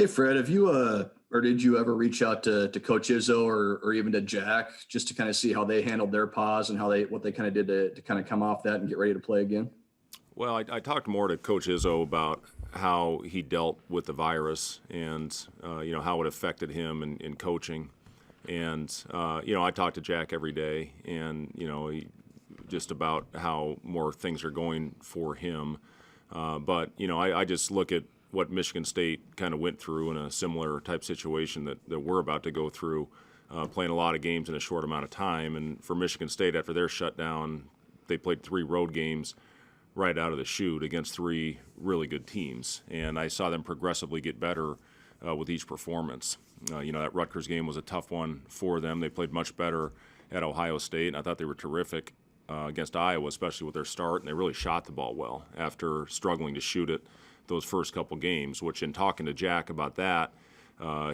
Hey Fred, have you or did you ever reach out to Coach Izzo or even to Jack just to kind of see how they handled their pause and how they what they kind of did to kind of come off that and get ready to play again? Well, I talked more to Coach Izzo about how he dealt with the virus and how it affected him in coaching, and I talk to Jack every day, and just about how more things are going for him. But I just look at what Michigan State kind of went through in a similar type situation that we're about to go through, playing a lot of games in a short amount of time. And for Michigan State, after their shutdown, they played 3 road games right out of the chute against 3 really good teams. And I saw them progressively get better with each performance. That Rutgers game was a tough one for them. They played much better at Ohio State, and I thought they were terrific against Iowa, especially with their start, and they really shot the ball well after struggling to shoot it those first couple games, which in talking to Jack about that,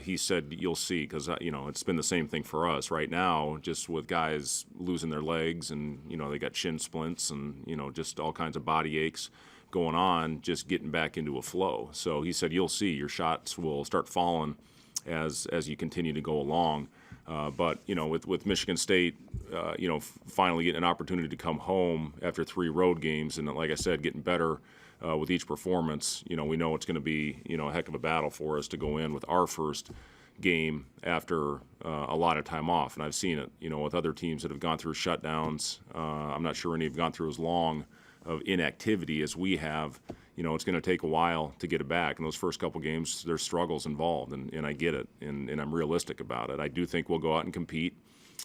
he said, you'll see, because, it's been the same thing for us right now, just with guys losing their legs and, they got shin splints and, just all kinds of body aches going on, just getting back into a flow. So he said, you'll see, your shots will start falling as you continue to go along. But with Michigan State, finally getting an opportunity to come home after 3 road games, and like I said, getting better with each performance, we know it's going to be a heck of a battle for us to go in with our first game after a lot of time off. And I've seen it, with other teams that have gone through shutdowns. I'm not sure any have gone through as long of inactivity as we have. It's going to take a while to get it back. In those first couple games, there's struggles involved, and I get it, and I'm realistic about it. I do think we'll go out and compete.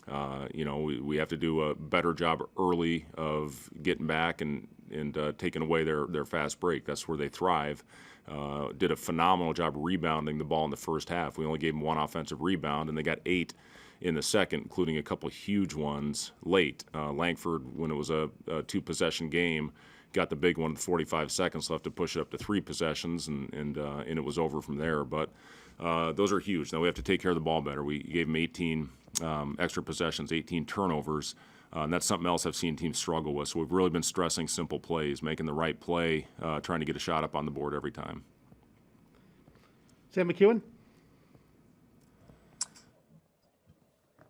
We have to do a better job early of getting back and taking away their fast break. That's where they thrive. Did a phenomenal job rebounding the ball in the first half. We only gave them 1 offensive rebound, and they got 8 in the second, including a couple huge ones late. Langford, when it was a 2-possession game, got the big one with 45 seconds left to push it up to 3 possessions, and it was over from there. But those are huge. Now we have to take care of the ball better. We gave them 18 extra possessions, 18 turnovers. And that's something else I've seen teams struggle with. So we've really been stressing simple plays, making the right play, trying to get a shot up on the board every time. Sam McEwen?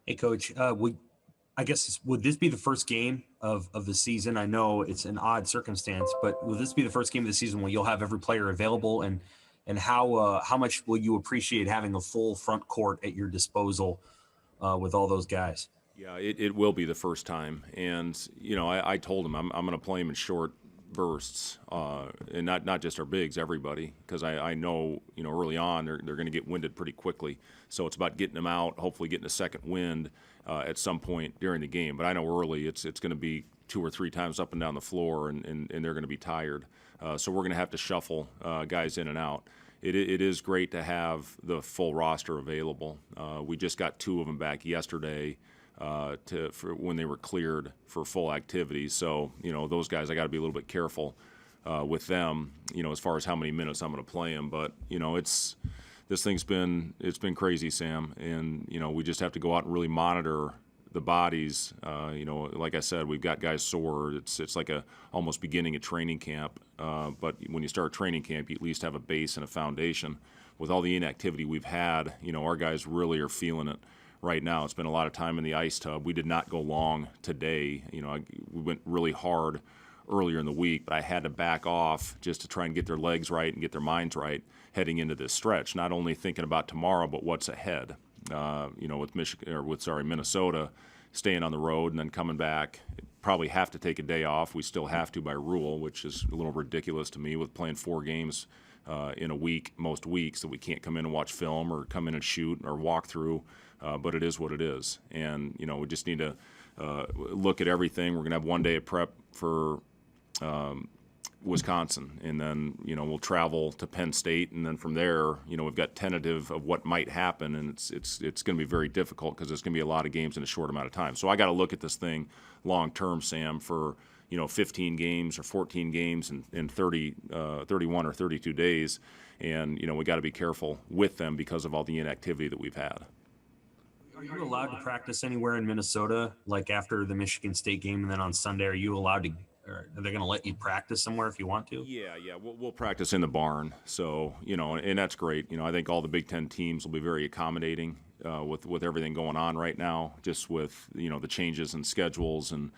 Hey, Coach. I guess would this be the first game of the season? I know it's an odd circumstance, but will this be the first game of the season where you'll have every player available? And how much will you appreciate having a full front court at your disposal with all those guys? Yeah, it will be the first time. And, I told him I'm going to play him in short bursts, and not just our bigs, everybody, because I know, early on they're going to get winded pretty quickly. So it's about getting them out, hopefully getting a second wind at some point during the game. But I know early it's going to be 2 or 3 times up and down the floor, and they're going to be tired. So we're going to have to shuffle guys in and out. It is great to have the full roster available. We just got 2 of them back yesterday for when they were cleared for full activity. So, those guys, I got to be a little bit careful with them, as far as how many minutes I'm going to play them. But, this thing's been crazy, Sam. And, we just have to go out and really monitor the bodies. Like I said, we've got guys sore. It's like almost beginning a training camp. But when you start training camp, you at least have a base and a foundation. With all the inactivity we've had, our guys really are feeling it right now. It's been a lot of time in the ice tub. We did not go long today. We went really hard earlier in the week, but I had to back off just to try and get their legs right and get their minds right heading into this stretch. Not only thinking about tomorrow, but what's ahead. With Minnesota, staying on the road and then coming back. Probably have to take a day off. We still have to by rule, which is a little ridiculous to me with playing 4 games in a week, most weeks, that we can't come in and watch film or come in and shoot or walk through. But it is what it is. And, we just need to look at everything. We're going to have 1 day of prep for Wisconsin. And then, we'll travel to Penn State. And then from there, we've got tentative of what might happen. And it's going to be very difficult because there's going to be a lot of games in a short amount of time. So I got to look at this thing long term, Sam, for 15 games or 14 games in 31 or 32 days. And, we got to be careful with them because of all the inactivity that we've had. Are you allowed to practice anywhere in Minnesota, like after the Michigan State game, and then on Sunday, are you allowed Or are they going to let you practice somewhere if you want to? Yeah, we'll practice in the barn. So, and that's great. I think all the Big Ten teams will be very accommodating with everything going on right now, just with, the changes in schedules and,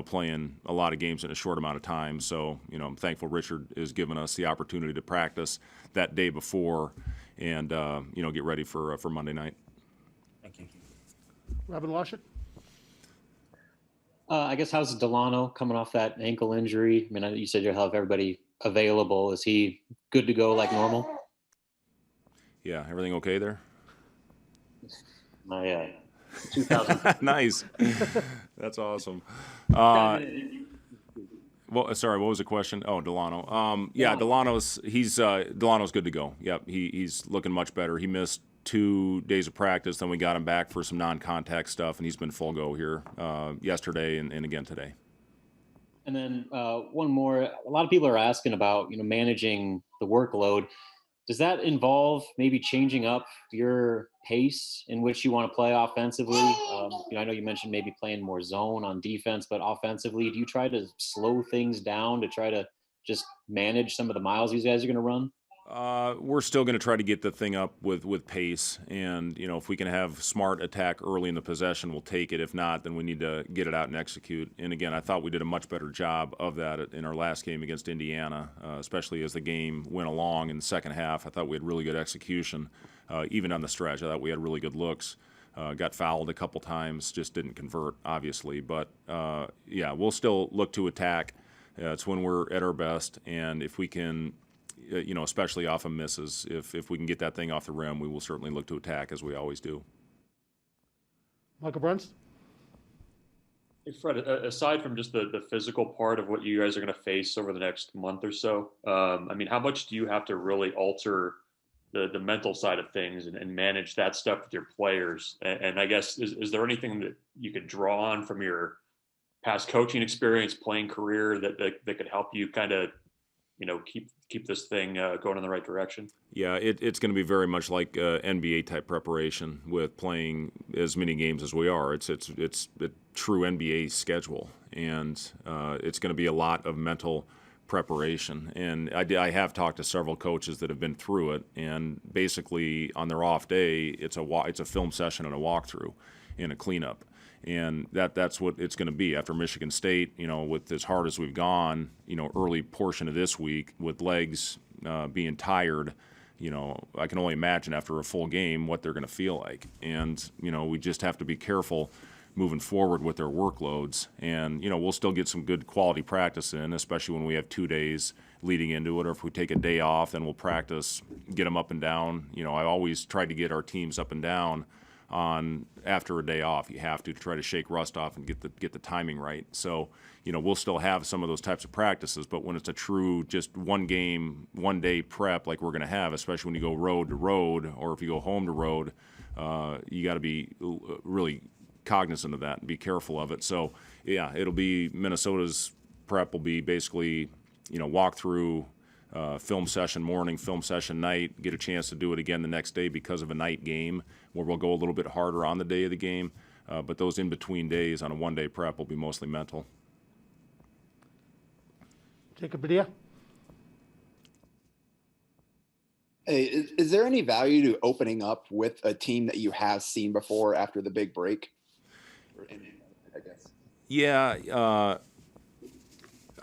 playing a lot of games in a short amount of time. So, I'm thankful Richard has given us the opportunity to practice that day before and, get ready for Monday night. Thank you. Robin Washut. I guess how's Delano coming off that ankle injury? I mean, you said you'll have everybody available. Is he good to go like normal? Yeah, everything okay there? My 2000. Nice. That's awesome. Well, sorry, what was the question? Oh, Delano. Delano's good to go. Yep, he's looking much better. He missed 2 days of practice, then we got him back for some non-contact stuff, and he's been full go here yesterday and again today. And then one more. A lot of people are asking about managing the workload. Does that involve maybe changing up your pace in which you want to play offensively? I know you mentioned maybe playing more zone on defense, but offensively, do you try to slow things down to try to just manage some of the miles these guys are going to run? We're still going to try to get the thing up with pace, and if we can have smart attack early in the possession, we'll take it. If not, then we need to get it out and execute. And again, I thought we did a much better job of that in our last game against Indiana, especially as the game went along in the second half. I thought we had really good execution, even on the stretch. I thought we had really good looks. Got fouled a couple times, just didn't convert, obviously. But we'll still look to attack. It's when we're at our best, and if we can. Especially off of misses. If we can get that thing off the rim, we will certainly look to attack as we always do. Michael Bruns. Hey, Fred, aside from just the physical part of what you guys are going to face over the next month or so, how much do you have to really alter the mental side of things and manage that stuff with your players? And I guess, is there anything that you could draw on from your past coaching experience, playing career that could help you kind of keep this thing going in the right direction? Yeah, it's going to be very much like NBA type preparation with playing as many games as we are. It's a true NBA schedule, and it's going to be a lot of mental preparation. And I have talked to several coaches that have been through it, and basically on their off day, it's a film session and a walkthrough and a cleanup. And that's what it's going to be after Michigan State, with as hard as we've gone, early portion of this week with legs being tired, I can only imagine after a full game what they're going to feel like. And, we just have to be careful moving forward with their workloads. And, we'll still get some good quality practice in, especially when we have 2 days leading into it. Or if we take a day off, then we'll practice, get them up and down. I always try to get our teams up and down on after a day off. You have to try to shake rust off and get the timing right. So, we'll still have some of those types of practices, but when it's a true just one game, 1 day prep like we're going to have, especially when you go road to road or if you go home to road, you got to be really cognizant of that and be careful of it. So, yeah, it'll be Minnesota's prep will be basically, walk through, film session morning, film session night, get a chance to do it again the next day because of a night game where we'll go a little bit harder on the day of the game. But those in-between days on a one-day prep will be mostly mental. Jacob Badia. Hey, is there any value to opening up with a team that you have seen before after the big break? I guess. Yeah,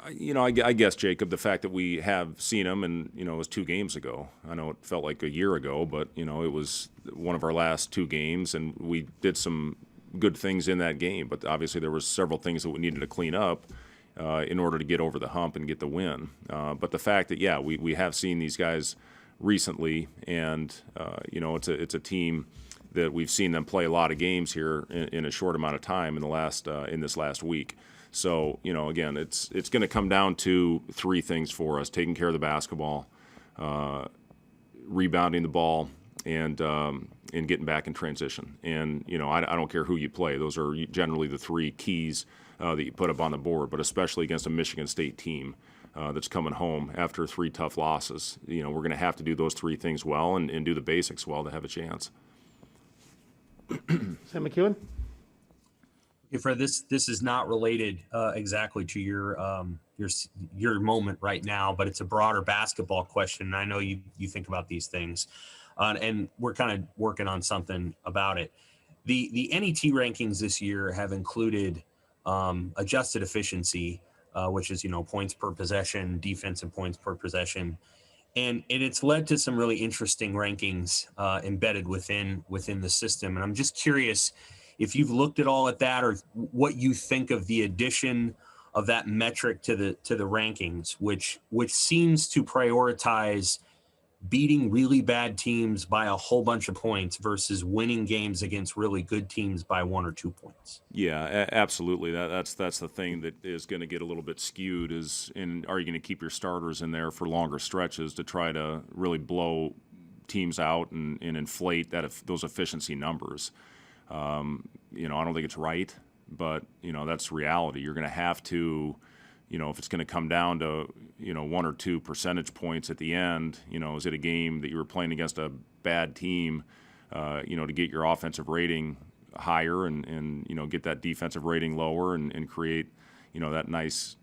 I guess, Jacob, the fact that we have seen them and, it was 2 games ago. I know it felt like a year ago, but, it was one of our last 2 games, and we did some good things in that game. But obviously there was several things that we needed to clean up in order to get over the hump and get the win. But the fact that, we have seen these guys recently, and, it's a team that we've seen them play a lot of games here in a short amount of time in this last week. So, again, it's going to come down to 3 things for us: taking care of the basketball, rebounding the ball, and getting back in transition. And, I don't care who you play. Those are generally the 3 keys that you put up on the board, but especially against a Michigan State team that's coming home after 3 tough losses. We're going to have to do those 3 things well and do the basics well to have a chance. Sam McEwen. Hey, Fred, this is not related exactly to your moment right now, but it's a broader basketball question. And I know you think about these things, and we're kind of working on something about it. The NET rankings this year have included adjusted efficiency, which is points per possession, defensive points per possession, and it's led to some really interesting rankings embedded within the system. And I'm just curious if you've looked at all at that, or what you think of the addition of that metric to the rankings, which seems to prioritize beating really bad teams by a whole bunch of points versus winning games against really good teams by 1 or 2 points. Yeah, absolutely. That's the thing that is going to get a little bit skewed are you going to keep your starters in there for longer stretches to try to really blow teams out and inflate those efficiency numbers? I don't think it's right, but that's reality. You're going to have to, if it's going to come down to 1 or 2 percentage points at the end, is it a game that you were playing against a bad team, to get your offensive rating higher and get that defensive rating lower and create that nice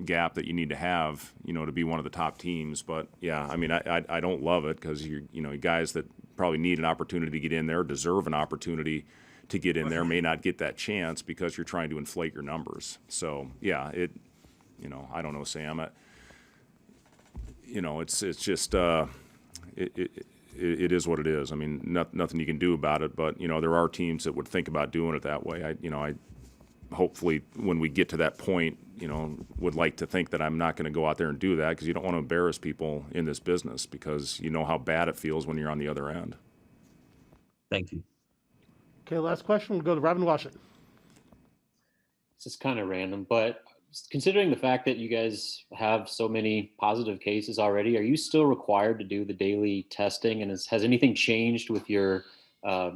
gap that you need to have to be one of the top teams. But yeah, I mean, I don't love it, because guys that probably need an opportunity to get in there, deserve an opportunity to get in there, may not get that chance because you're trying to inflate your numbers. So yeah, I don't know, Sam. It's just it is what it is. I mean, nothing you can do about it. But there are teams that would think about doing it that way. I hopefully when we get to that point, would like to think that I'm not going to go out there and do that, because you don't want to embarrass people in this business, because you know how bad it feels when you're on the other end. Thank you. Okay, last question. We'll go to Robin Washington. This is kind of random, but considering the fact that you guys have so many positive cases already, are you still required to do the daily testing? And has anything changed with your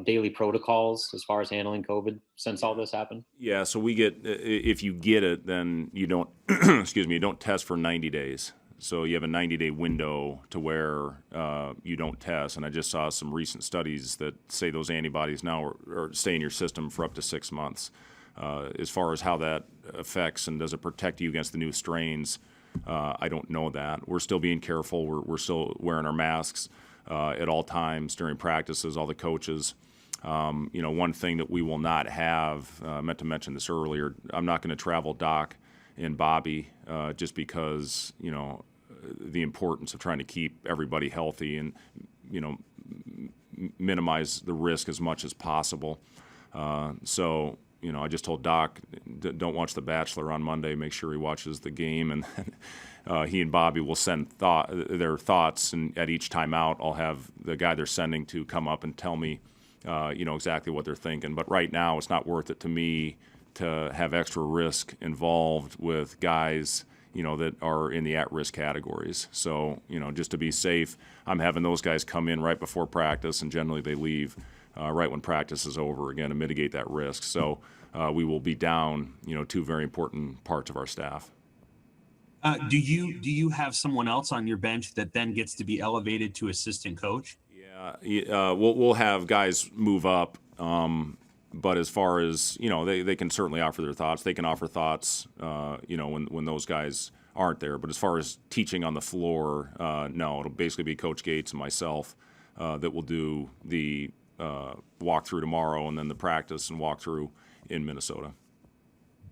daily protocols as far as handling COVID since all this happened? Yeah, so we get, if you get it, then you don't, excuse me, you don't test for 90 days. So you have a 90-day window to where you don't test. And I just saw some recent studies that say those antibodies now stay in your system for up to 6 months. As far as how that affects and does it protect you against the new strains, I don't know that. We're still being careful. We're still wearing our masks at all times during practices, all the coaches. One thing that we will not have, I meant to mention this earlier, I'm not going to travel Doc and Bobby just because, the importance of trying to keep everybody healthy and, minimize the risk as much as possible. So I just told Doc, don't watch The Bachelor on Monday. Make sure he watches the game, and he and Bobby will send their thoughts. And at each time out, I'll have the guy they're sending to come up and tell me, exactly what they're thinking. But right now, it's not worth it to me to have extra risk involved with guys, that are in the at-risk categories. So, just to be safe, I'm having those guys come in right before practice, and generally they leave right when practice is over, again, to mitigate that risk. So we will be down, 2 very important parts of our staff. Do you have someone else on your bench that then gets to be elevated to assistant coach? Yeah, we'll have guys move up, but as far as they can certainly offer their thoughts. They can offer thoughts, when those guys aren't there. But as far as teaching on the floor, no, it'll basically be Coach Gates and myself that will do the walkthrough tomorrow, and then the practice and walkthrough in Minnesota.